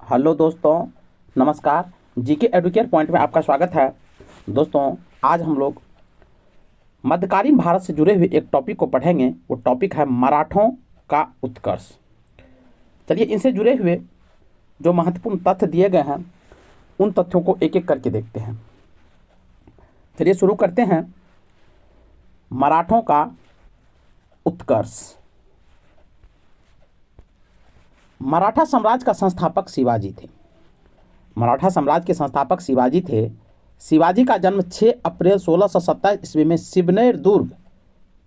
Hello दोस्तों, नमस्कार। GK Educare point में आपका स्वागत है। दोस्तों, आज हम लोग मध्यकालीन भारत से जुड़े हुए एक टॉपिक को पढ़ेंगे। वो टॉपिक है मराठों का उत्कर्ष। चलिए, इनसे जुड़े हुए जो महत्वपूर्ण तथ्य दिए गए हैं उन तथ्यों को एक एक करके देखते हैं। चलिए शुरू करते हैं। मराठों का उत्कर्ष। मराठा साम्राज्य का संस्थापक शिवाजी थे। मराठा साम्राज्य के संस्थापक शिवाजी थे। शिवाजी का जन्म 6 अप्रैल 1627 ईस्वी में सिवनेर दुर्ग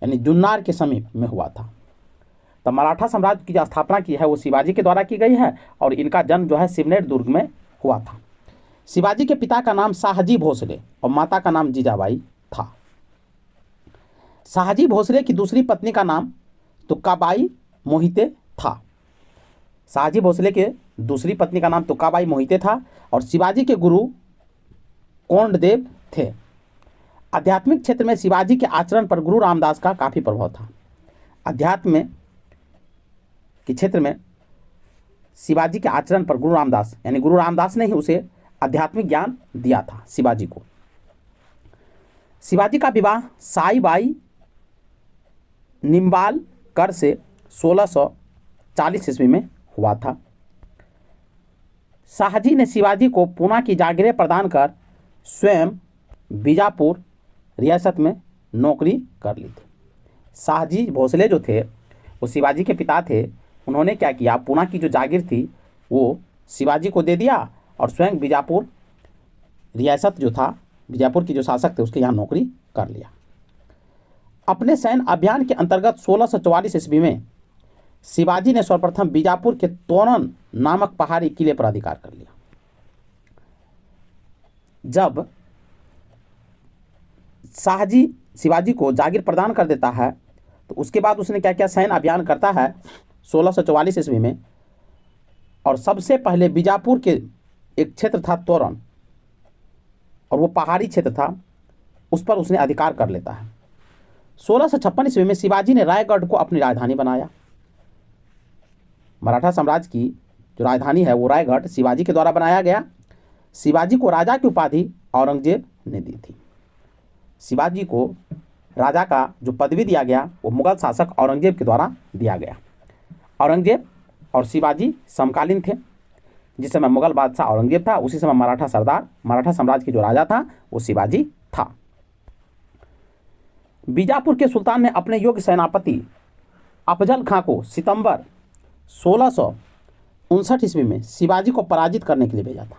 यानी जुन्नार के समीप में हुआ था। तो मराठा साम्राज्य की जो स्थापना की है वो शिवाजी के द्वारा की गई है और इनका जन्म जो है सिवनेर दुर्ग में हुआ था। शिवाजी के पिता का नाम शाहजी भोसले और माता का नाम जीजाबाई था। शाहजी भोसले की दूसरी पत्नी का नाम तुक्काबाई मोहिते था। शाहजी भोसले के दूसरी पत्नी का नाम तुक्काबाई मोहिते था और शिवाजी के गुरु कोंडदेव थे। आध्यात्मिक क्षेत्र में शिवाजी के आचरण पर गुरु रामदास का काफ़ी प्रभाव था। अध्यात्म के क्षेत्र में शिवाजी के आचरण पर गुरु रामदास यानी गुरु रामदास ने ही उसे आध्यात्मिक ज्ञान दिया था शिवाजी को। शिवाजी का विवाह साईबाई निम्बालकर से 1640 ईस्वी में हुआ था। शाहजी ने शिवाजी को पूना की जागीरें प्रदान कर स्वयं बीजापुर रियासत में नौकरी कर ली थी। शाहजी भोसले जो थे वो शिवाजी के पिता थे। उन्होंने क्या किया, पूना की जो जागीर थी वो शिवाजी को दे दिया और स्वयं बीजापुर रियासत जो था, बीजापुर की जो शासक थे उसके यहाँ नौकरी कर लिया। अपने सैन्य अभियान के अंतर्गत 1644 ईस्वी में शिवाजी ने सर्वप्रथम बीजापुर के तोरण नामक पहाड़ी किले पर अधिकार कर लिया। जब शाहजी शिवाजी को जागीर प्रदान कर देता है तो उसके बाद उसने क्या किया, सैन्य अभियान करता है 1644 ईस्वी में और सबसे पहले बीजापुर के एक क्षेत्र था तोरण और वो पहाड़ी क्षेत्र था, उस पर उसने अधिकार कर लेता है। 1656 ईस्वी में शिवाजी ने रायगढ़ को अपनी राजधानी बनाया। मराठा साम्राज्य की जो राजधानी है वो रायगढ़ शिवाजी के द्वारा बनाया गया। शिवाजी को राजा की उपाधि औरंगजेब ने दी थी। शिवाजी को राजा का जो पदवी दिया गया वो मुगल शासक औरंगजेब के द्वारा दिया गया। औरंगजेब और शिवाजी समकालीन थे। जिस समय मुगल बादशाह औरंगजेब था उसी समय मराठा साम्राज्य की जो राजा था वो शिवाजी था। बीजापुर के सुल्तान ने अपने योग्य सेनापति अफजल खां को सितंबर 1659 ईस्वी में शिवाजी को पराजित करने के लिए भेजा था।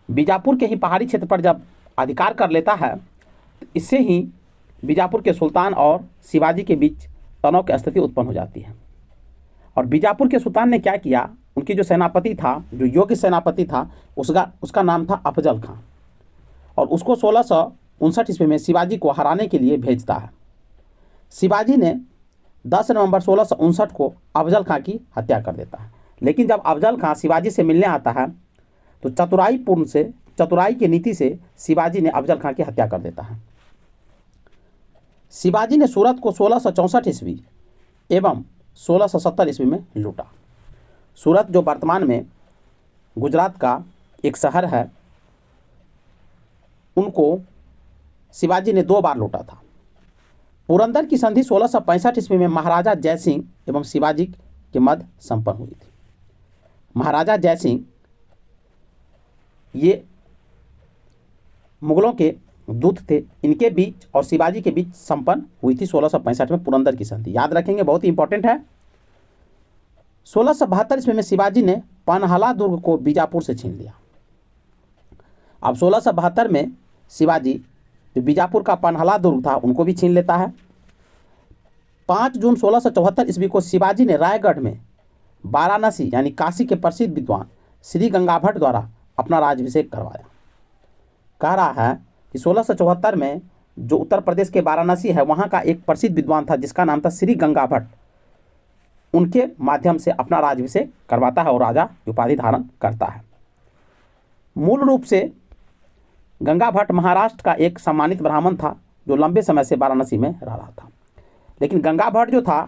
बीजापुर के ही पहाड़ी क्षेत्र पर जब अधिकार कर लेता है तो इससे ही बीजापुर के सुल्तान और शिवाजी के बीच तनाव की स्थिति उत्पन्न हो जाती है। और बीजापुर के सुल्तान ने क्या किया, उनकी जो सेनापति था, जो योग्य सेनापति था, उसका नाम था अफजल खां और उसको 1659 ईस्वी में शिवाजी को हराने के लिए भेजता है। शिवाजी ने 10 नवंबर 1659 को अफजल खां की हत्या कर देता है। लेकिन जब अफजल खां शिवाजी से मिलने आता है तो चतुराई की नीति से शिवाजी ने अफजल खां की हत्या कर देता है। शिवाजी ने सूरत को 1664 ईस्वी एवं 1670 ईस्वी में लूटा। सूरत जो वर्तमान में गुजरात का एक शहर है, उनको शिवाजी ने 2 बार लूटा था। पुरंदर की संधि 1665 ईस्वी में महाराजा जयसिंह एवं शिवाजी के मध्य संपन्न हुई थी। महाराजा जयसिंह ये मुगलों के दूत थे, इनके बीच और शिवाजी के बीच संपन्न हुई थी 1665 में पुरंदर की संधि। याद रखेंगे, बहुत ही इंपॉर्टेंट है। 1672 ईस्वी में शिवाजी ने पनहला दुर्ग को बीजापुर से छीन लिया। अब 1672 में शिवाजी जो बीजापुर का पनहला दुर्ग था उनको भी छीन लेता है। 5 जून 1674 ईस्वी को शिवाजी ने रायगढ़ में वाराणसी यानी काशी के प्रसिद्ध विद्वान श्री गंगाभट्ट द्वारा अपना राज्याभिषेक करवाया। कह रहा है कि 1674 में जो उत्तर प्रदेश के वाराणसी है वहाँ का एक प्रसिद्ध विद्वान था जिसका नाम था श्री गंगाभट्ट, उनके माध्यम से अपना राज्याभिषेक करवाता है और राजा की उपाधि धारण करता है। मूल रूप से गंगा भट्ट महाराष्ट्र का एक सम्मानित ब्राह्मण था जो लंबे समय से वाराणसी में रह रहा था। लेकिन गंगा भट्ट जो था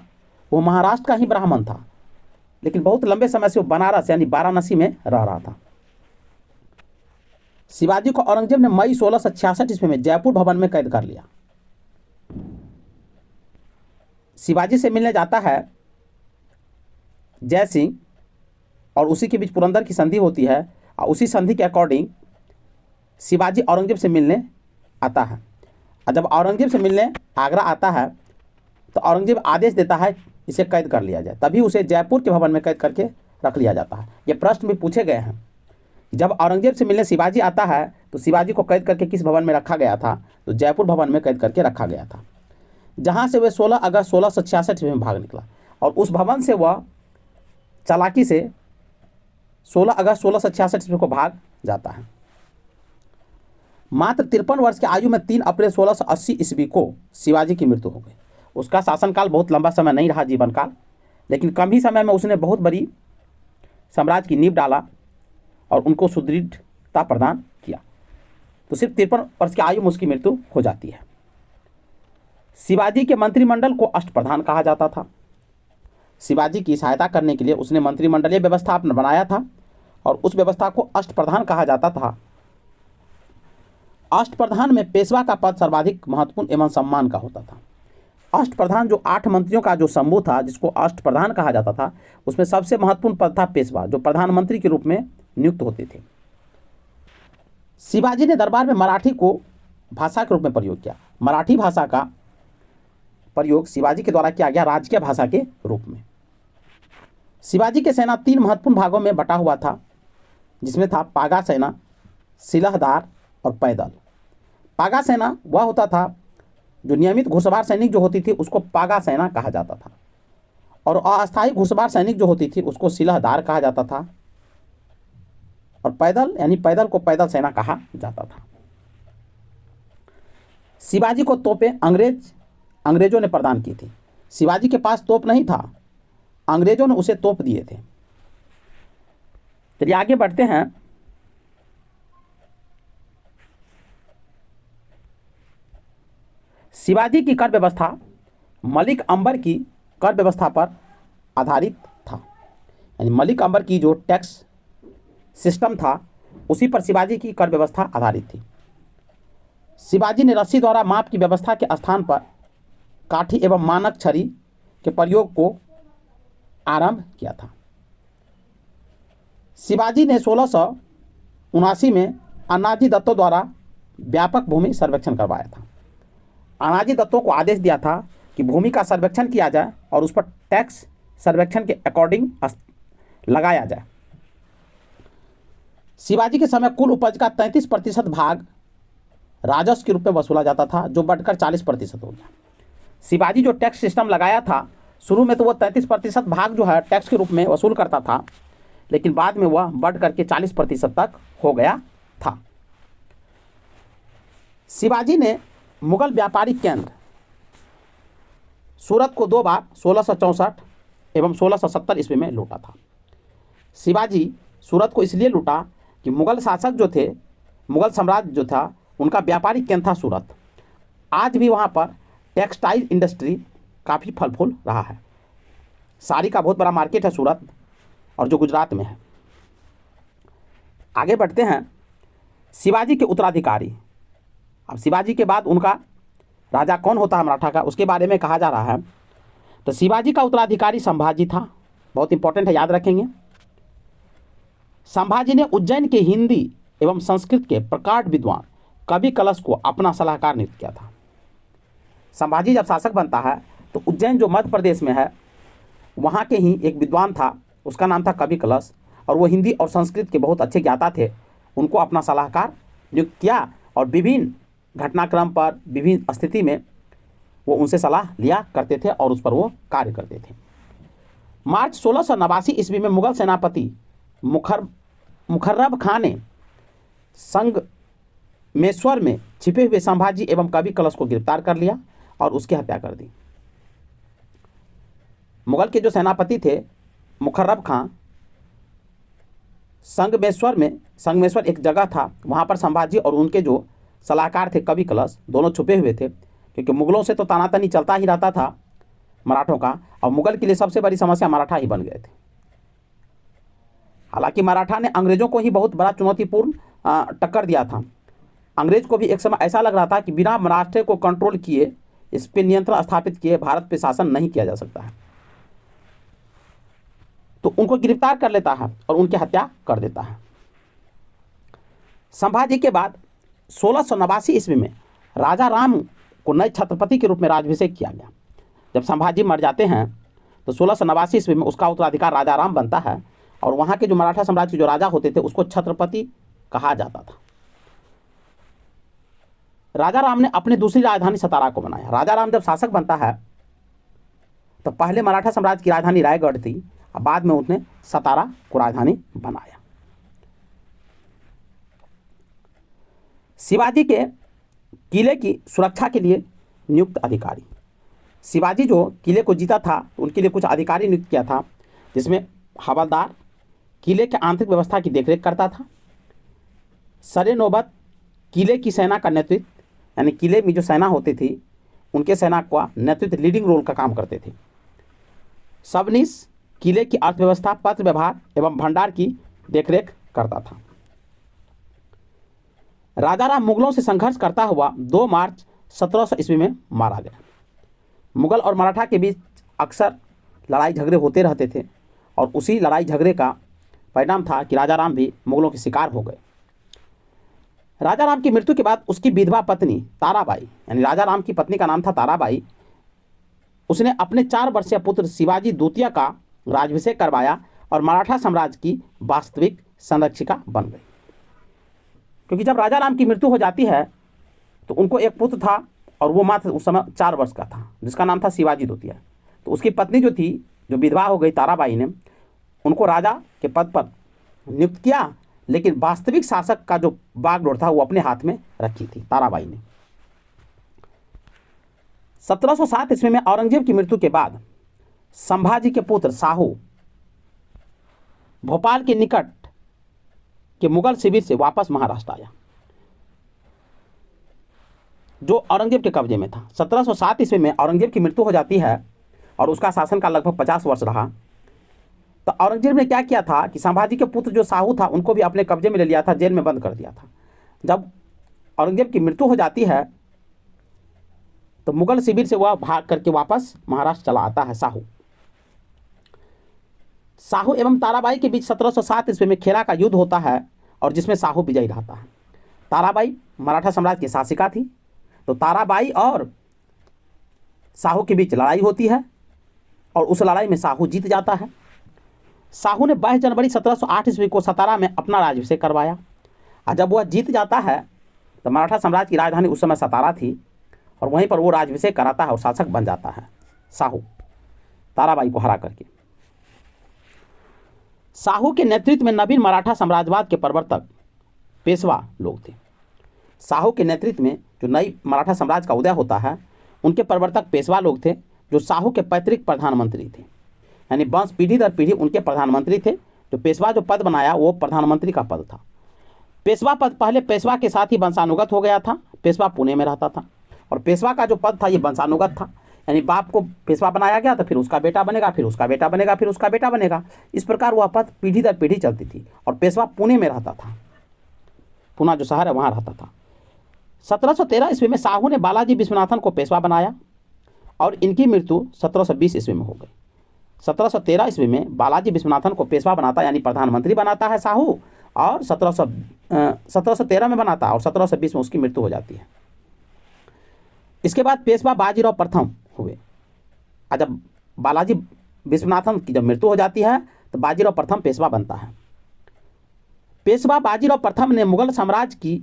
वो महाराष्ट्र का ही ब्राह्मण था, लेकिन बहुत लंबे समय से वो बनारस यानी वाराणसी में रह रहा था। शिवाजी को औरंगजेब ने मई 1666 ईस्वी में जयपुर भवन में कैद कर लिया। शिवाजी से मिलने जाता है जय सिंह और उसी के बीच पुरंदर की संधि होती है और उसी संधि के अकॉर्डिंग शिवाजी औरंगजेब से मिलने आता है। और जब औरंगजेब से मिलने आगरा आता है तो औरंगजेब आदेश देता है इसे कैद कर लिया जाए, तभी उसे जयपुर के भवन में कैद करके रख लिया जाता है। ये प्रश्न भी पूछे गए हैं, जब औरंगजेब से मिलने शिवाजी आता है तो शिवाजी को कैद करके किस भवन में रखा गया था, तो जयपुर भवन में कैद करके रखा गया था, जहाँ से वह 16 अगस्त 1666 में भाग निकला और उस भवन से वह चालाकी से 16 अगस्त 1666 ईस्वी को भाग जाता है। मात्र 53 वर्ष की आयु में 3 अप्रैल 1680 ईस्वी को शिवाजी की मृत्यु हो गई। उसका शासनकाल बहुत लंबा समय नहीं रहा, जीवन काल, लेकिन कम ही समय में उसने बहुत बड़ी साम्राज्य की नींव डाला और उनको सुदृढ़ता प्रदान किया। तो सिर्फ 53 वर्ष की आयु में उसकी मृत्यु हो जाती है। शिवाजी के मंत्रिमंडल को अष्टप्रधान कहा जाता था। शिवाजी की सहायता करने के लिए उसने मंत्रिमंडलीय व्यवस्था अपना बनाया था और उस व्यवस्था को अष्टप्रधान कहा जाता था। अष्टप्रधान में पेशवा का पद सर्वाधिक महत्वपूर्ण एवं सम्मान का होता था। अष्टप्रधान जो 8 मंत्रियों का जो समूह था जिसको अष्टप्रधान कहा जाता था, उसमें सबसे महत्वपूर्ण पद था पेशवा, जो प्रधानमंत्री के रूप में नियुक्त होते थे। शिवाजी ने दरबार में मराठी को भाषा के रूप में प्रयोग किया। मराठी भाषा का प्रयोग शिवाजी के द्वारा किया गया राजकीय भाषा के रूप में। शिवाजी के सेना 3 महत्वपूर्ण भागों में बटा हुआ था, जिसमें था पागा सेना, सिलहदार और पैदल। पागा सेना वह होता था जो नियमित घुड़सवार सैनिक जो होती थी उसको पागा सेना कहा जाता था, और अस्थायी घुड़सवार सैनिक जो होती थी उसको सिलहदार कहा जाता था, और पैदल यानी पैदल को पैदल सेना कहा जाता था। शिवाजी को तोपें अंग्रेजों ने प्रदान की थी। शिवाजी के पास तोप नहीं था, अंग्रेजों ने उसे तोप दिए थे। चलिए आगे बढ़ते हैं। शिवाजी की कर व्यवस्था मलिक अंबर की कर व्यवस्था पर आधारित था, यानी मलिक अंबर की जो टैक्स सिस्टम था उसी पर शिवाजी की कर व्यवस्था आधारित थी। शिवाजी ने रस्सी द्वारा माप की व्यवस्था के स्थान पर काठी एवं मानक छड़ी के प्रयोग को आरंभ किया था। शिवाजी ने 1679 में अनाजी दत्तों द्वारा व्यापक भूमि सर्वेक्षण करवाया था। अनाजी दत्तों को आदेश दिया था कि भूमि का सर्वेक्षण किया जाए और उस पर टैक्स सर्वेक्षण के अकॉर्डिंग लगाया जाए। शिवाजी के समय कुल उपज का 33% भाग राजस्व के रूप में वसूला जाता था, जो बढ़कर 40% हो गया। शिवाजी जो टैक्स सिस्टम लगाया था, शुरू में तो वह 33% भाग जो है टैक्स के रूप में वसूल करता था, लेकिन बाद में वह बढ़ करके 40% तक हो गया था। शिवाजी ने मुगल व्यापारिक केंद्र सूरत को 2 बार 1664 एवं 1670 ईस्वी में लूटा था। शिवाजी सूरत को इसलिए लूटा कि मुगल शासक जो थे, मुगल साम्राज्य जो था, उनका व्यापारिक केंद्र था सूरत। आज भी वहाँ पर टेक्सटाइल इंडस्ट्री काफ़ी फल फूल रहा है। साड़ी का बहुत बड़ा मार्केट है सूरत, और जो गुजरात में है। आगे बढ़ते हैं। शिवाजी के उत्तराधिकारी, अब शिवाजी के बाद उनका राजा कौन होता है मराठा का, उसके बारे में कहा जा रहा है। तो शिवाजी का उत्तराधिकारी संभाजी था, बहुत इंपॉर्टेंट है, याद रखेंगे। संभाजी ने उज्जैन के हिंदी एवं संस्कृत के प्रकांड विद्वान कवि कलश को अपना सलाहकार नियुक्त किया था। संभाजी जब शासक बनता है तो उज्जैन जो मध्य प्रदेश में है वहाँ के ही एक विद्वान था, उसका नाम था कवि कलश, और वो हिंदी और संस्कृत के बहुत अच्छे ज्ञाता थे। उनको अपना सलाहकार नियुक्त किया और विभिन्न घटनाक्रम पर, विभिन्न स्थिति में वो उनसे सलाह लिया करते थे और उस पर वो कार्य करते थे। मार्च 1689 ईस्वी में मुगल सेनापति मुखर्रब खां ने संगमेश्वर में छिपे हुए संभाजी एवं कवि कलश को गिरफ्तार कर लिया और उसकी हत्या कर दी। मुगल के जो सेनापति थे मुखर्रब खां, संगमेश्वर एक जगह था, वहाँ पर संभाजी और उनके जो सलाहकार थे कवि कलश, दोनों छुपे हुए थे, क्योंकि मुगलों से तो तनातनी चलता ही रहता था मराठों का, और मुगल के लिए सबसे बड़ी समस्या मराठा ही बन गए थे। हालांकि मराठा ने अंग्रेजों को ही बहुत बड़ा चुनौतीपूर्ण टक्कर दिया था। अंग्रेज को भी एक समय ऐसा लग रहा था कि बिना महाराष्ट्र को कंट्रोल किए, इस पर नियंत्रण स्थापित किए भारत पे शासन नहीं किया जा सकता है। तो उनको गिरफ्तार कर लेता है और उनकी हत्या कर देता है। संभाजी के बाद 1689 ईस्वी में राजा राम को नए छत्रपति के रूप में राज्याभिषेक किया गया। जब संभाजी मर जाते हैं तो 1689 ईस्वी में उसका उत्तराधिकार राजा राम बनता है और वहाँ के जो मराठा साम्राज्य के जो राजा होते थे उसको छत्रपति कहा जाता था। राजा राम ने अपनी दूसरी राजधानी सतारा को बनाया। राजा राम जब शासक बनता है तो पहले मराठा साम्राज्य की राजधानी रायगढ़ थी और बाद में उसने सतारा को राजधानी बनाया। शिवाजी के किले की सुरक्षा के लिए नियुक्त अधिकारी, शिवाजी जो किले को जीता था तो उनके लिए कुछ अधिकारी नियुक्त किया था, जिसमें हवलदार किले के आंतरिक व्यवस्था की देखरेख करता था। सरे नौबत किले की सेना का नेतृत्व, यानी किले में जो सेना होती थी उनके सेना का नेतृत्व, लीडिंग रोल का काम करते थे। सबनीस किले की अर्थव्यवस्था, पत्र व्यवहार एवं भंडार की देखरेख करता था। राजा राम मुगलों से संघर्ष करता हुआ 2 मार्च 1700 ईस्वी में मारा गया। मुगल और मराठा के बीच अक्सर लड़ाई झगड़े होते रहते थे और उसी लड़ाई झगड़े का परिणाम था कि राजा राम भी मुगलों के शिकार हो गए। राजा राम की मृत्यु के बाद उसकी विधवा पत्नी ताराबाई, यानी राजा राम की पत्नी का नाम था ताराबाई, उसने अपने 4 वर्षीय पुत्र शिवाजी द्वितीय का राज्याभिषेक करवाया और मराठा साम्राज्य की वास्तविक संरक्षिका बन गई। क्योंकि जब राजा राम की मृत्यु हो जाती है तो उनको एक पुत्र था और वो मात्र उस समय 4 वर्ष का था, जिसका नाम था शिवाजी द्वितीय। तो उसकी पत्नी जो थी, जो विधवा हो गई ताराबाई ने, उनको राजा के पद पर नियुक्त किया, लेकिन वास्तविक शासक का जो बागडोर था वो अपने हाथ में रखी थी ताराबाई ने। 1707 ईस्वी में औरंगजेब की मृत्यु के बाद संभाजी के पुत्र साहू भोपाल के निकट के मुगल शिविर से वापस महाराष्ट्र आया, जो औरंगजेब के कब्जे में था। 1707 ईस्वी में औरंगजेब की मृत्यु हो जाती है और उसका शासन काल लगभग 50 वर्ष रहा। तो औरंगजेब ने क्या किया था कि संभाजी के पुत्र जो साहू था उनको भी अपने कब्जे में ले लिया था, जेल में बंद कर दिया था। जब औरंगजेब की मृत्यु हो जाती है तो मुगल शिविर से वह भाग करके वापस महाराष्ट्र चला आता है। साहू एवं ताराबाई के बीच 1707 ईस्वी में खेरा का युद्ध होता है और जिसमें साहू विजयी रहता है। ताराबाई मराठा साम्राज्य की शासिका थी, तो ताराबाई और साहू के बीच लड़ाई होती है और उस लड़ाई में साहू जीत जाता है। साहू ने 22 जनवरी 1708 ईस्वी को सतारा में अपना राज्याभिषेक करवाया और जब वह जीत जाता है तो मराठा साम्राज्य की राजधानी उस समय सतारा थी और वहीं पर वो राज्याभिषेक कराता है और शासक बन जाता है साहू, ताराबाई को हरा करके। साहू के नेतृत्व में नवीन मराठा साम्राज्यवाद के प्रवर्तक पेशवा लोग थे। साहू के नेतृत्व में जो नई मराठा साम्राज्य का उदय होता है उनके प्रवर्तक पेशवा लोग थे, जो साहू के पैतृक प्रधानमंत्री थे, यानी वंश पीढ़ी दर पीढ़ी उनके प्रधानमंत्री थे। जो पेशवा जो पद बनाया वो प्रधानमंत्री का पद था। पेशवा पद पहले पेशवा के साथ ही वंशानुगत हो गया था। पेशवा पुणे में रहता था और पेशवा का जो पद था ये वंशानुगत था, यानी बाप को पेशवा बनाया गया तो फिर उसका बेटा बनेगा, फिर उसका बेटा बनेगा, फिर उसका बेटा बनेगा। इस प्रकार वह पद पीढ़ी दर पीढ़ी चलती थी और पेशवा पुणे में रहता था, पुणे जो शहर है वहाँ रहता था। 1713 ईस्वी में साहू ने बालाजी विश्वनाथन को पेशवा बनाया और इनकी मृत्यु 1720 ईस्वी में हो गई। 1713 ईस्वी में बालाजी विश्वनाथन को पेशवा बनाता, यानी प्रधानमंत्री बनाता है साहू, और 1713 में बनाता और 1720 में उसकी मृत्यु हो जाती है। इसके बाद पेशवा बाजीराव प्रथम हुए। जब बालाजी विश्वनाथन की जब मृत्यु हो जाती है तो बाजीराव प्रथम पेशवा बनता है। पेशवा बाजीराव प्रथम ने मुगल साम्राज्य की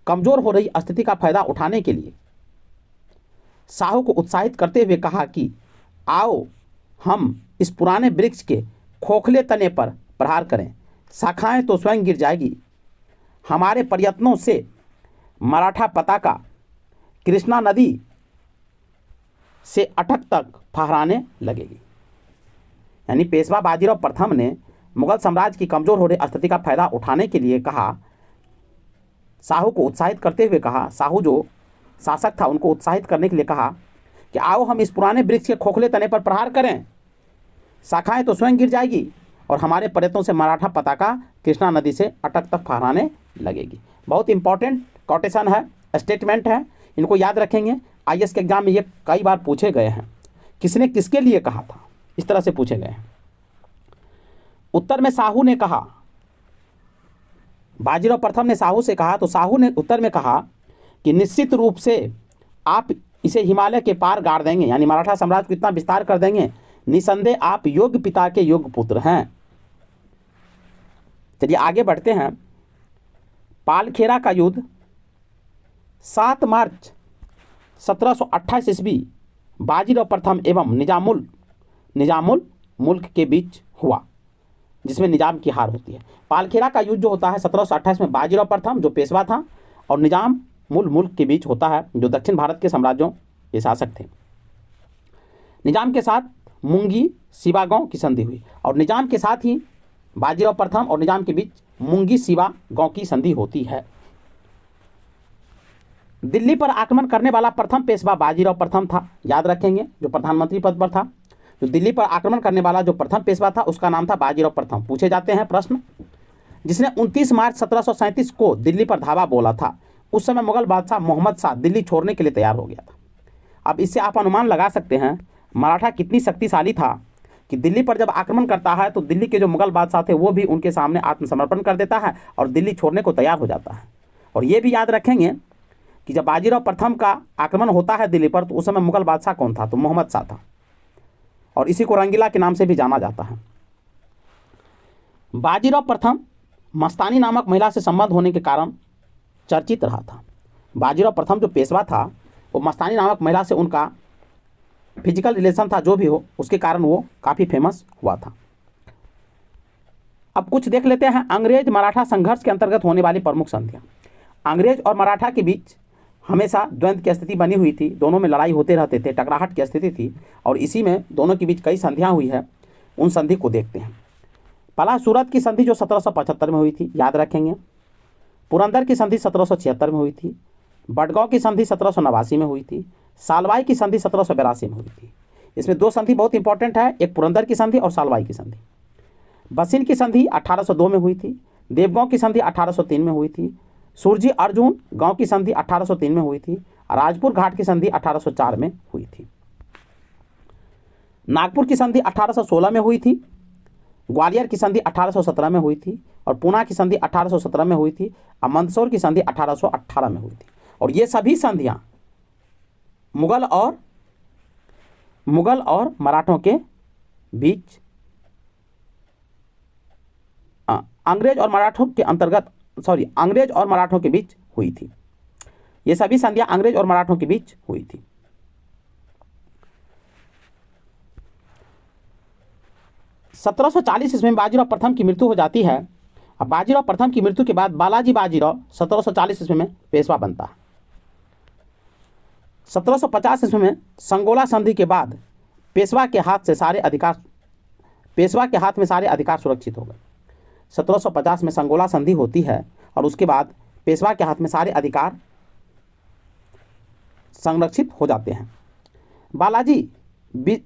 कमजोर हो रही स्थिति का फायदा उठाने के लिए साहू को उत्साहित करते हुए कहा कि आओ हम इस पुराने वृक्ष के खोखले तने पर प्रहार करें, शाखाएं तो स्वयं गिर जाएगी। हमारे प्रयत्नों से मराठा पताका कृष्णा नदी से अटक तक फहराने लगेगी। यानी पेशवा बाजीराव प्रथम ने मुगल साम्राज्य की कमजोर हो रही स्थिति का फायदा उठाने के लिए कहा, साहू को उत्साहित करते हुए कहा, साहू जो शासक था उनको उत्साहित करने के लिए कहा कि आओ हम इस पुराने वृक्ष के खोखले तने पर प्रहार करें, शाखाएं तो स्वयं गिर जाएगी और हमारे प्रयत्नों से मराठा पताका कृष्णा नदी से अटक तक फहराने लगेगी। बहुत इंपॉर्टेंट कोटेशन है, स्टेटमेंट है, इनको याद रखेंगे। आईएएस के एग्जाम में ये कई बार पूछे गए हैं, किसने किसके लिए कहा था, इस तरह से पूछे गए हैं। उत्तर में साहू ने कहा, बाजीराव प्रथम ने साहू से कहा, तो साहू ने उत्तर में कहा कि निश्चित रूप से आप इसे हिमालय के पार गाड़ देंगे, यानी मराठा साम्राज्य को इतना विस्तार कर देंगे, निसंदेह आप योग्य पिता के योग्य पुत्र हैं। चलिए आगे बढ़ते हैं। पालखेरा का युद्ध 7 मार्च 1728 ईस्वी बाजीराव प्रथम एवं निजामुल मुल्क के बीच हुआ, जिसमें निजाम की हार होती है। पालखेरा का युद्ध जो होता है 1728 में बाजीराव प्रथम जो पेशवा था और निजामुल मुल्क के बीच होता है, जो दक्षिण भारत के साम्राज्यों के शासक थे। निजाम के साथ मुंगी सिवा गांव की संधि हुई और निजाम के साथ ही बाजीराव प्रथम और निजाम के बीच मुंगी सिवा गांव की संधि होती है। दिल्ली पर आक्रमण करने वाला प्रथम पेशवा बाजीराव प्रथम था, याद रखेंगे, जो प्रधानमंत्री पद पर था। जो दिल्ली पर आक्रमण करने वाला जो प्रथम पेशवा था उसका नाम था बाजीराव प्रथम। पूछे जाते हैं प्रश्न, जिसने 29 मार्च 1737 को दिल्ली पर धावा बोला था। उस समय मुगल बादशाह मोहम्मद शाह दिल्ली छोड़ने के लिए तैयार हो गया था। अब इससे आप अनुमान लगा सकते हैं मराठा कितनी शक्तिशाली था कि दिल्ली पर जब आक्रमण करता है तो दिल्ली के जो मुगल बादशाह थे वो भी उनके सामने आत्मसमर्पण कर देता है और दिल्ली छोड़ने को तैयार हो जाता है। और ये भी याद रखेंगे कि जब बाजीराव प्रथम का आक्रमण होता है दिल्ली पर, तो उस समय मुगल बादशाह कौन था, तो मोहम्मद शाह था, और इसी को रंगीला के नाम से भी जाना जाता है। बाजीराव प्रथम मस्तानी नामक महिला से संबंध होने के कारण चर्चित रहा था। बाजीराव प्रथम जो पेशवा था वो मस्तानी नामक महिला से उनका फिजिकल रिलेशन था, जो भी हो, उसके कारण वो काफ़ी फेमस हुआ था। अब कुछ देख लेते हैं अंग्रेज मराठा संघर्ष के अंतर्गत होने वाली प्रमुख संधियाँ। अंग्रेज और मराठा के बीच हमेशा द्वंद्व की स्थिति बनी हुई थी, दोनों में लड़ाई होते रहते थे, टकराहट की स्थिति थी, और इसी में दोनों के बीच कई संधियाँ हुई है। उन संधि को देखते हैं। पहला सूरत की संधि जो 1775 में हुई थी, याद रखेंगे। पुरंदर की संधि 1776 में हुई थी। बडगांव की संधि 1789 में हुई थी। सालवाई की संधि 1782 में हुई थी। इसमें 2 संधि बहुत इंपॉर्टेंट है, एक पुरंदर की संधि और सालवाई की संधि। बसिन की संधि 1802 में हुई थी। देवगांव की संधि 1803 में हुई थी। सुरजी अर्जुन गांव की संधि 1803 में हुई थी। राजपुर घाट की संधि 1804 में हुई थी। नागपुर की संधि 1816 में हुई थी। ग्वालियर की संधि 1817 में हुई थी और पूना की संधि 1817 में हुई थी। और मंदसौर की संधि 1818 में हुई थी। और ये सभी संधियां मुगल और मराठों के बीच, अंग्रेज और मराठों के बीच हुई थी। ये सभी संधियां अंग्रेज और मराठों के बीच हुई थी। सत्रह 1740 ईस्वी में बाजीराव प्रथम की मृत्यु हो जाती है। अब बाजीराव प्रथम की मृत्यु के बाद बालाजी बाजीराव 1740 ईस्वी में पेशवा बनता है। 1750 ईस्वी में संगोला संधि के बाद पेशवा के हाथ में सारे अधिकार सुरक्षित हो गए। 1750 में संगोला संधि होती है और उसके बाद पेशवा के हाथ में सारे अधिकार संरक्षित हो जाते हैं।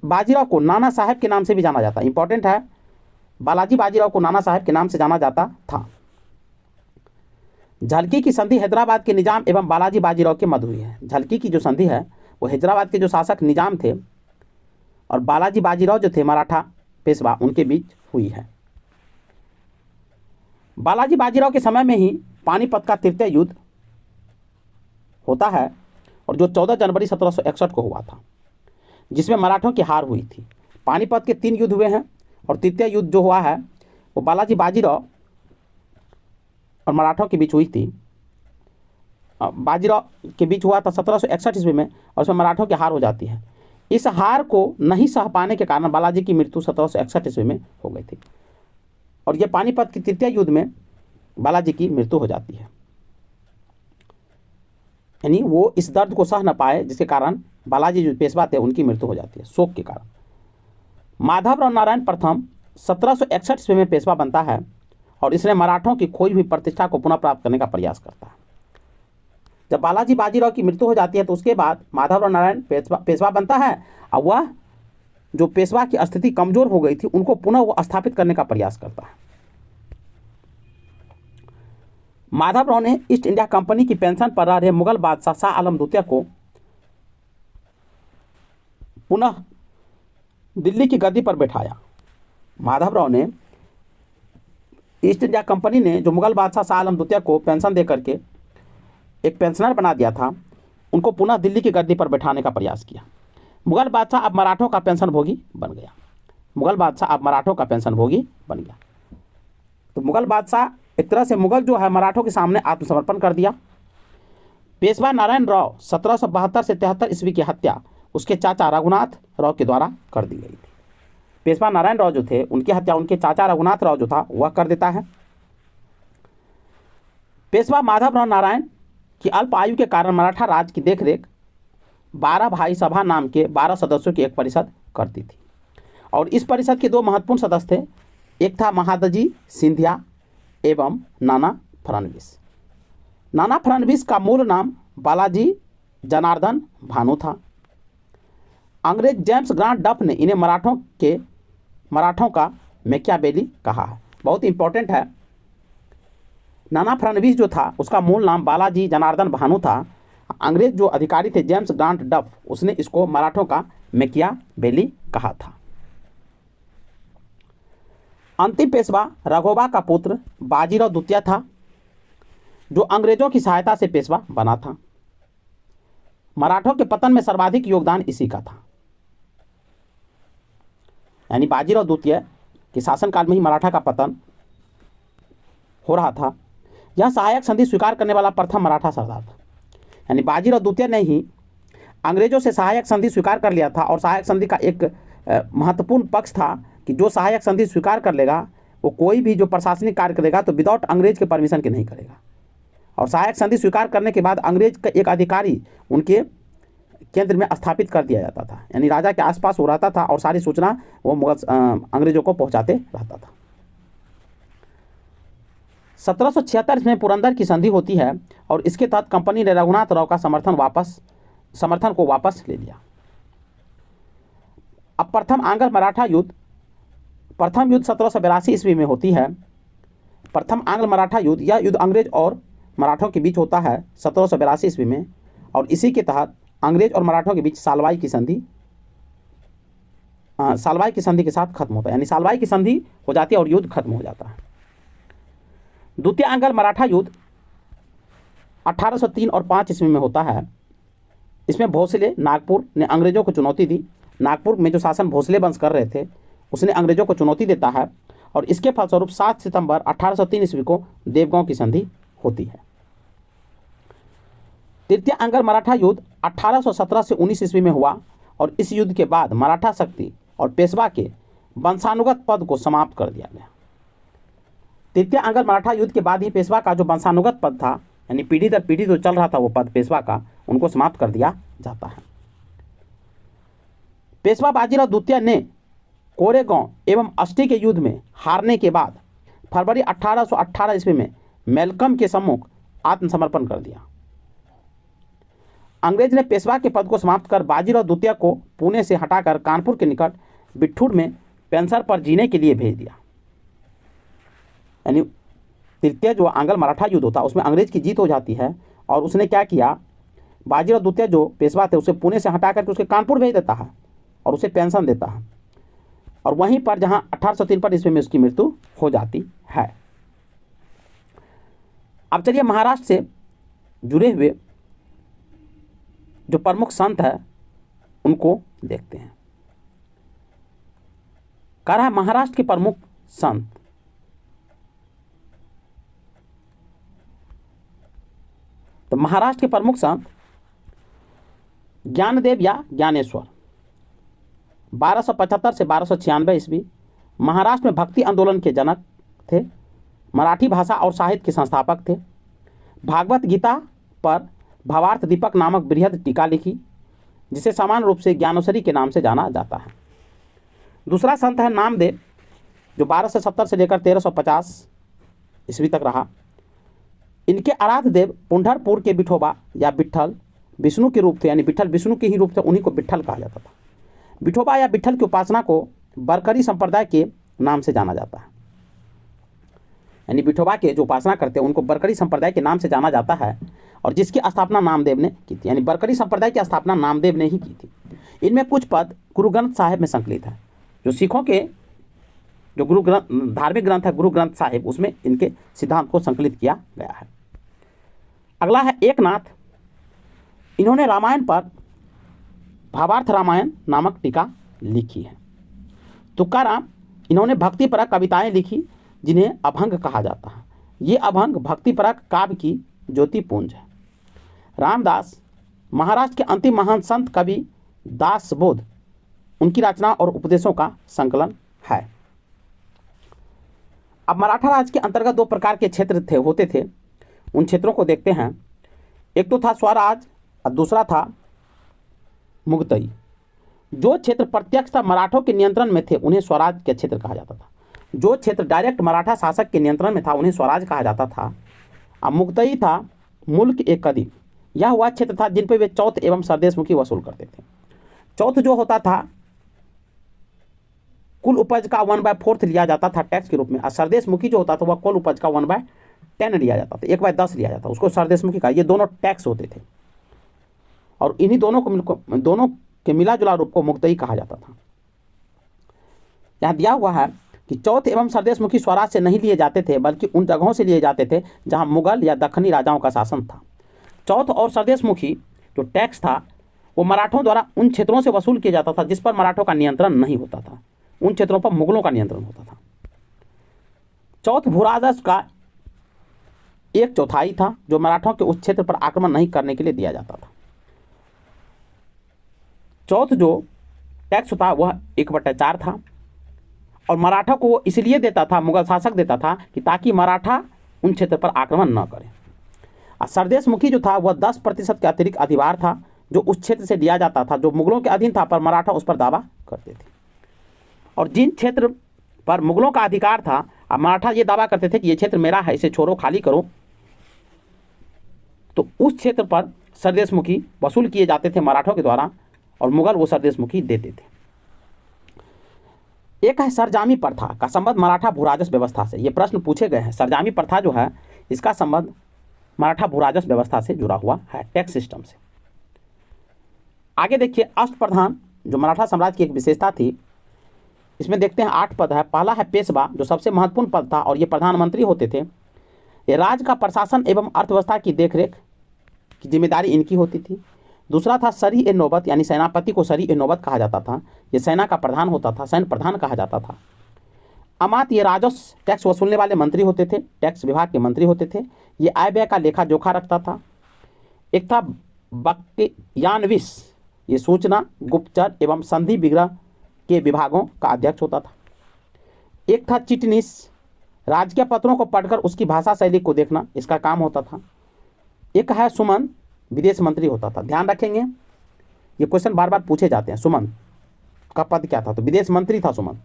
बाजीराव को नाना साहब के नाम से भी जाना जाता है। इंपॉर्टेंट है, बालाजी बाजीराव को नाना साहब के नाम से जाना जाता था। झलकी की संधि हैदराबाद के निजाम एवं बालाजी बाजीराव के मध्य हुई है। झलकी की जो संधि है वो हैदराबाद के जो शासक निजाम थे और बालाजी बाजीराव जो थे मराठा पेशवा, उनके बीच हुई है। बालाजी बाजीराव के समय में ही पानीपत का तृतीय युद्ध होता है और जो 14 जनवरी 1761 को हुआ था, जिसमें मराठों की हार हुई थी। पानीपत के 3 युद्ध हुए हैं और तृतीय युद्ध जो हुआ है वो बालाजी बाजीराव और मराठों के बीच हुई थी। बाजीराव के बीच हुआ था 1761 ईस्वी में और उसमें मराठों की हार हो जाती है। इस हार को नहीं सह पाने के कारण बालाजी की मृत्यु 1761 ईस्वी में हो गई थी और ये पानीपत के तृतीय युद्ध में बालाजी की मृत्यु हो जाती है। यानी वो इस दर्द को सह न पाए जिसके कारण बालाजी जो पेशवा थे उनकी मृत्यु हो जाती है, शोक के कारण। माधवराव नारायण प्रथम 1761 ईस्वी में पेशवा बनता है और इसने मराठों की खोई हुई प्रतिष्ठा को पुनः प्राप्त करने का प्रयास करता है। जब बालाजी बाजीराव की मृत्यु हो जाती है तो उसके बाद माधवराव नारायण पेशवा बनता है और वह जो पेशवा की स्थिति कमजोर हो गई थी उनको पुनः वो स्थापित करने का प्रयास करता है। माधवराव ने ईस्ट इंडिया कंपनी की पेंशन पर रह रहे मुगल बादशाह शाह आलम द्वितीय को पुनः दिल्ली की गद्दी पर बैठाया। माधवराव ने ईस्ट इंडिया कंपनी ने जो मुगल बादशाह शाह आलम द्वितीय को पेंशन दे करके एक पेंशनर बना दिया था, उनको पुनः दिल्ली की गद्दी पर बैठाने का प्रयास किया। मुगल बादशाह अब मराठों का पेंशन भोगी बन गया। मुगल बादशाह अब मराठों का पेंशन भोगी बन गया। तो मुगल बादशाह एक तरह से मुगल जो है मराठों के सामने आत्मसमर्पण कर दिया। पेशवा नारायण राव 1772 से 73 ईस्वी की हत्या उसके चाचा रघुनाथ राव के द्वारा कर दी गई थी। पेशवा नारायण राव जो थे उनकी हत्या उनके चाचा रघुनाथ राव जो था वह कर देता है। पेशवा माधवराव नारायण की अल्प आयु के कारण मराठा राज की देखरेख 12 भाई सभा नाम के 12 सदस्यों की एक परिषद करती थी और इस परिषद के दो महत्वपूर्ण सदस्य थे। एक था महादजी सिंधिया एवं नाना फडणवीस। नाना फडणवीस का मूल नाम बालाजी जनार्दन भानु था। अंग्रेज जेम्स ग्रांट डफ ने इन्हें मराठों का मैकियावेली कहा है। बहुत इंपॉर्टेंट है। नाना फडणवीस जो था उसका मूल नाम बालाजी जनार्दन भानु था। अंग्रेज जो अधिकारी थे जेम्स ग्रांट डफ, उसने इसको मराठों का मैकियावेली कहा था। अंतिम पेशवा राघोबा का पुत्र बाजीराव द्वितीय था, जो अंग्रेजों की सहायता से पेशवा बना था। मराठों के पतन में सर्वाधिक योगदान इसी का था। यानी बाजीराव द्वितीय के शासनकाल में ही मराठा का पतन हो रहा था। यह सहायक संधि स्वीकार करने वाला प्रथम मराठा सरदार था। यानी बाजीराव द्वितीय ने ही अंग्रेजों से सहायक संधि स्वीकार कर लिया था और सहायक संधि का एक महत्वपूर्ण पक्ष था कि जो सहायक संधि स्वीकार कर लेगा वो कोई भी जो प्रशासनिक कार्य करेगा तो विदाउट अंग्रेज के परमिशन के नहीं करेगा। और सहायक संधि स्वीकार करने के बाद अंग्रेज का एक अधिकारी उनके केंद्र में स्थापित कर दिया जाता था। यानी राजा के आसपास वो रहता था और सारी सूचना वो अंग्रेजों को पहुंचाते रहता था। 1776 में पुरंदर की संधि होती है और इसके तहत कंपनी ने रघुनाथ राव का समर्थन को वापस ले लिया। अब प्रथम आंग्ल मराठा युद्ध 1782 ईस्वी में होती है। प्रथम आंग्ल मराठा युद्ध, यह युद्ध अंग्रेज और मराठों के बीच होता है 1782 ईस्वी में और इसी के तहत अंग्रेज और मराठों के बीच सालवाई की संधि के साथ खत्म होता है। यानी सालवाई की संधि हो जाती है और युद्ध खत्म हो जाता है। द्वितीय आंग्ल मराठा युद्ध 1803 और 5 ईस्वी में होता है। इसमें भोसले नागपुर ने अंग्रेजों को चुनौती दी। नागपुर में जो शासन भोसले वंश कर रहे थे उसने अंग्रेजों को चुनौती देता है और इसके फलस्वरूप 7 सितंबर 1803 ईस्वी को देवगांव की संधि होती है। तृतीय आंग्ल मराठा युद्ध 1817 से 19 ईस्वी में हुआ और इस युद्ध के बाद मराठा शक्ति और पेशवा के वंशानुगत पद को समाप्त कर दिया गया। तृतीय आंग्ल मराठा युद्ध के बाद ही पेशवा का जो वंशानुगत पद था, यानी पीढ़ी दर पीढ़ी जो चल रहा था वो पद पेशवा का, उनको समाप्त कर दिया जाता है। पेशवा बाजीराव द्वितीय ने कोरेगांव एवं अष्टी के युद्ध में हारने के बाद फरवरी 1818 ईस्वी में मैलकम के सम्मुख आत्मसमर्पण कर दिया। अंग्रेज ने पेशवा के पद को समाप्त कर बाजीराव द्वितीय को पुणे से हटाकर कानपुर के निकट बिठूर में पेंशन पर जीने के लिए भेज दिया। यानी तृतीय जो आंग्ल मराठा युद्ध होता है उसमें अंग्रेज की जीत हो जाती है और उसने क्या किया, बाजीराव द्वितीय जो पेशवा थे उसे पुणे से हटा करके उसके कानपुर भेज देता है और उसे पेंशन देता है और वहीं पर जहां 1853 ईस्वी में उसकी मृत्यु हो जाती है। अब चलिए महाराष्ट्र से जुड़े हुए जो प्रमुख संत है उनको देखते हैं। कह रहा है महाराष्ट्र के प्रमुख संत, तो महाराष्ट्र के प्रमुख संत ज्ञानदेव या ज्ञानेश्वर 1275 से 1296 ईस्वी महाराष्ट्र में भक्ति आंदोलन के जनक थे। मराठी भाषा और साहित्य के संस्थापक थे। भागवत गीता पर भावार्थ दीपक नामक बृहद टीका लिखी जिसे समान रूप से ज्ञानेश्वरी के नाम से जाना जाता है। दूसरा संत है नामदेव जो 1270 से लेकर 1350 ईस्वी तक रहा। इनके आराध्य देव पुंढरपुर के विठोबा या विट्ठल विष्णु के रूप थे, यानी विट्ठल विष्णु के ही रूप थे, उन्हीं को विट्ठल कहा जाता था। विठोबा या विठल की उपासना को बरकरी संप्रदाय के नाम से जाना जाता है। यानी विठोबा के जो उपासना करते हैं उनको बरकरी संप्रदाय के नाम से जाना जाता है, और जिसकी स्थापना नामदेव ने की थी। यानी बरकरी संप्रदाय की स्थापना नामदेव ने ही की थी। इनमें कुछ पद गुरु ग्रंथ साहिब में संकलित है। जो सिखों के जो गुरु ग्रंथ धार्मिक ग्रंथ है गुरु ग्रंथ साहिब, उसमें इनके सिद्धांत को संकलित किया गया है। अगला है एकनाथ। इन्होंने रामायण पर भावार्थ रामायण नामक टीका लिखी है। तुकाराम, इन्होंने भक्तिपरक कविताएं लिखी जिन्हें अभंग कहा जाता है। ये अभंग भक्तिपरक काव्य की ज्योतिपुंज है। रामदास, महाराष्ट्र के अंतिम महान संत कवि दासबोध, उनकी रचना और उपदेशों का संकलन है। अब मराठा राज्य के अंतर्गत दो प्रकार के क्षेत्र होते थे। उन क्षेत्रों को देखते हैं। एक तो था स्वराज और दूसरा था मुगतई। जो क्षेत्र प्रत्यक्ष मराठों के नियंत्रण में थे उन्हें स्वराज के क्षेत्र कहा जाता था। जो क्षेत्र डायरेक्ट मराठा शासक के नियंत्रण में था उन्हें स्वराज कहा जाता था। अब मुगतई था मुल्क एक कदीम। यह वह क्षेत्र था जिन पर वे चौथ एवं सरदेशमुखी वसूल करते थे। चौथ जो होता था कुल उपज का 1/4 लिया जाता था टैक्स के रूप में, और सरदेशमुखी जो होता था वह कुल उपज का 1/10 लिया जाता था, 1/10 लिया जाता, उसको सरदेशमुखी का। ये दोनों टैक्स होते थे, और इन्हीं दोनों के मिला जुला रूप को मुगतई कहा जाता था। यहाँ दिया हुआ है कि चौथ एवं सरदेशमुखी स्वराज से नहीं लिए जाते थे, बल्कि उन जगहों से लिए जाते थे जहाँ मुगल या दक्खनी राजाओं का शासन था। चौथ और सरदेशमुखी जो टैक्स था वो मराठों द्वारा उन क्षेत्रों से वसूल किया जाता था जिस पर मराठों का नियंत्रण नहीं होता था। उन क्षेत्रों पर मुगलों का नियंत्रण होता था। चौथ भूराजस्व का 1/4 था जो मराठों के उस क्षेत्र पर आक्रमण नहीं करने के लिए दिया जाता था। चौथ जो टैक्स था वह 1/4 था, और मराठा को वो इसलिए देता था, मुगल शासक देता था कि ताकि मराठा उन क्षेत्र पर आक्रमण न करें। और सरदेशमुखी जो था वह 10% के अतिरिक्त अधिभार था जो उस क्षेत्र से लिया जाता था जो मुगलों के अधीन था, पर मराठा उस पर दावा करते थे। और जिन क्षेत्र पर मुगलों का अधिकार था, अब मराठा ये दावा करते थे कि ये क्षेत्र मेरा है, इसे छोड़ो, खाली करो, तो उस क्षेत्र पर सरदेशमुखी वसूल किए जाते थे मराठों के द्वारा, और मुगल वो सरदेशमुखी देते थे। एक है सरजामी प्रथा का संबंध मराठा भूराजस्व व्यवस्था से। ये प्रश्न पूछे गए हैं। सरजामी प्रथा जो है इसका संबंध मराठा भूराजस्व व्यवस्था से जुड़ा हुआ है, टैक्स सिस्टम से। आगे देखिए अष्टप्रधान जो मराठा साम्राज्य की एक विशेषता थी। इसमें देखते हैं 8 पद है। पहला है पेशवा जो सबसे महत्वपूर्ण पद था, और ये प्रधानमंत्री होते थे। ये राज्य का प्रशासन एवं अर्थव्यवस्था की देखरेख की जिम्मेदारी इनकी होती थी। दूसरा था सरी ए नौबत, यानी सेनापति को सरी ए नौबत कहा जाता था। ये सेना का प्रधान होता था, सैन्य प्रधान कहा जाता था। अमात, ये राजस्व टैक्स वसूलने वाले मंत्री होते थे, टैक्स विभाग के मंत्री होते थे। ये आय व्यय का लेखा जोखा रखता था। एक था बक्यानविस, ये सूचना, गुप्तचर एवं संधि विग्रह के विभागों का अध्यक्ष होता था। एक था चिटनिस, राजकीय पत्रों को पढ़कर उसकी भाषा शैली को देखना, इसका काम होता था। एक है सुमन, विदेश मंत्री होता था। ध्यान रखेंगे ये क्वेश्चन बार बार पूछे जाते हैं। सुमन का पद क्या था? तो विदेश मंत्री था सुमन।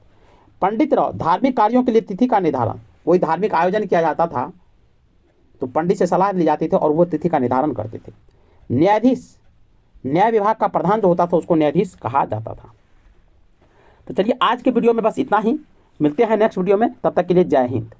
पंडित राव, धार्मिक कार्यों के लिए तिथि का निर्धारण, कोई धार्मिक आयोजन किया जाता था तो पंडित से सलाह ली जाती थी और वो तिथि का निर्धारण करते थे। न्यायाधीश, न्याय विभाग का प्रधान जो होता था उसको न्यायाधीश कहा जाता था। तो चलिए आज के वीडियो में बस इतना ही। मिलते हैं नेक्स्ट वीडियो में, तब तक के लिए जय हिंद।